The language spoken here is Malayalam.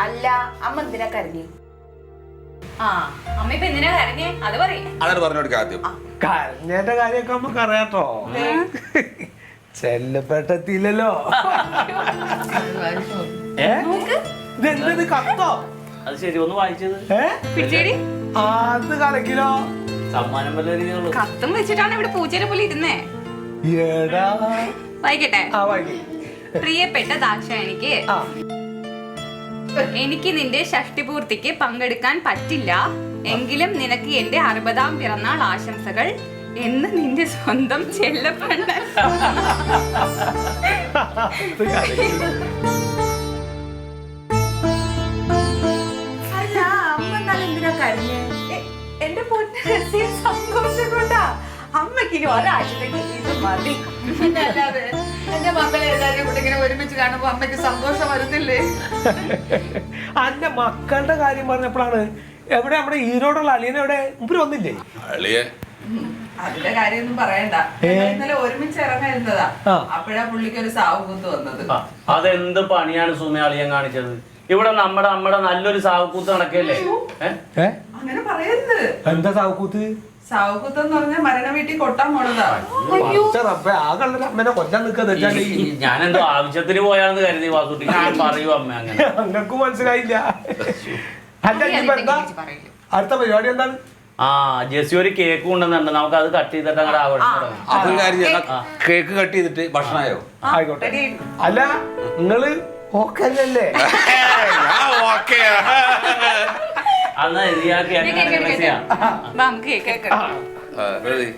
അല്ല അമ്മ എന്തിനാ കരഞ്ഞു? ആ അമ്മ ഇപ്പൊ എന്തിനാ കരഞ്ഞേ അത് പറയും. അതാണ് പറഞ്ഞോടിക്ക ആദ്യം. കരഞ്ഞേന്റെ കാര്യമൊക്കെ നമുക്ക് അറിയാട്ടോ. ചെല്ലപ്പെട്ടെത്തിയില്ലല്ലോ. ഇതെന്തത് കത്തോ? അത് ശരി, ഒന്ന് വായിച്ചത്. അത് കലക്കിലോ? സമ്മാനം വല്ല രീതിയുള്ളൂ. കത്തും വെച്ചിട്ടാണ് ഇവിടെ പൂച്ചേനെ പോലെ ഇരുന്നേ. ഏടാ വായിക്കട്ടെ. വായിക്കേ. പ്രിയപ്പെട്ട ദാക്ഷായണിക്ക്, എനിക്ക് നിന്റെ ഷഷ്ടിപൂർത്തിക്ക് പങ്കെടുക്കാൻ പറ്റില്ല, എങ്കിലും നിനക്ക് എന്റെ 60ാം പിറന്നാൾ ആശംസകൾ എന്ന് നിന്റെ സ്വന്തം ചെല്ലപ്പണ്ണൻ. അല്ല അമ്മ എന്നാലും എന്തിനാ കരഞ്ഞേ? എന്റെ പൊന്നെ സന്തോഷം കൊണ്ടാ. അമ്മക്ക് ഇനി ഒരാഴ്ചത്തേക്ക് ഇത് മതി. അല്ലാതെ എന്റെ മക്കളെ എല്ലാവരും കൂടെ ഇങ്ങനെ ഒരുമിച്ച് കാണുമ്പോ അമ്മയ്ക്ക് സന്തോഷം വരുന്നില്ലേ? അന്റെ മക്കളുടെ കാര്യം പറഞ്ഞപ്പോഴാണ് എവിടെ നമ്മുടെ ഈരോടുള്ള അളിയനെ എവിടെ മുമ്പിൽ വന്നില്ലേ? അളിയെ അതിന്റെ കാര്യമൊന്നും പറയണ്ട. ഇന്നലെ ഒരുമിച്ച് ഇറങ്ങായിരുന്നതാ. അപ്പോഴാ പുള്ളിക്ക് ഒരു സാവ് കൂത്ത് വന്നത്. അതെന്ത് പണിയാണ് സുമ അളിയൻ കാണിച്ചത്? ഇവിടെ നമ്മുടെ നല്ലൊരു സാവക്കൂത്ത് നടക്കല്ലേ? അങ്ങനെ പറയരുത്. എന്താ സാവക്കൂത്ത്? സാവക്കൂത്ത് എന്ന് പറഞ്ഞാൽ മരണ വീട്ടിൽ കൊട്ടാൻ പോണതാ. ആകെ അമ്മനെ കൊല്ലാൻ നിൽക്കാ. ഞാനെന്തോ ആവശ്യത്തിന് പോയാന്ന് കരുതി വാസുട്ടി. ഞാൻ പറയൂ അമ്മ അങ്ങനെ. അങ്ങക്കും മനസ്സിലായില്ല. അല്ല ഇനിയിപ്പോ എന്താ അടുത്ത പരിപാടി എന്താണ്? ആ ജെസ്സി ഒരു കേക്ക് കൊണ്ടുവന്നുണ്ട്, നമുക്ക് അത് കട്ട് ചെയ്തിട്ട് അങ്ങോട്ട് ആഘോഷം. അതൊരു കാര്യം ചെയ്യാം. കേക്ക് കട്ട് ചെയ്തിട്ട് ഭക്ഷണമായോ? ആയിക്കോട്ടെ. അല്ല നിങ്ങള് ഓക്കെ അല്ലല്ലേ? അന്ന് നമുക്ക് കേക്ക്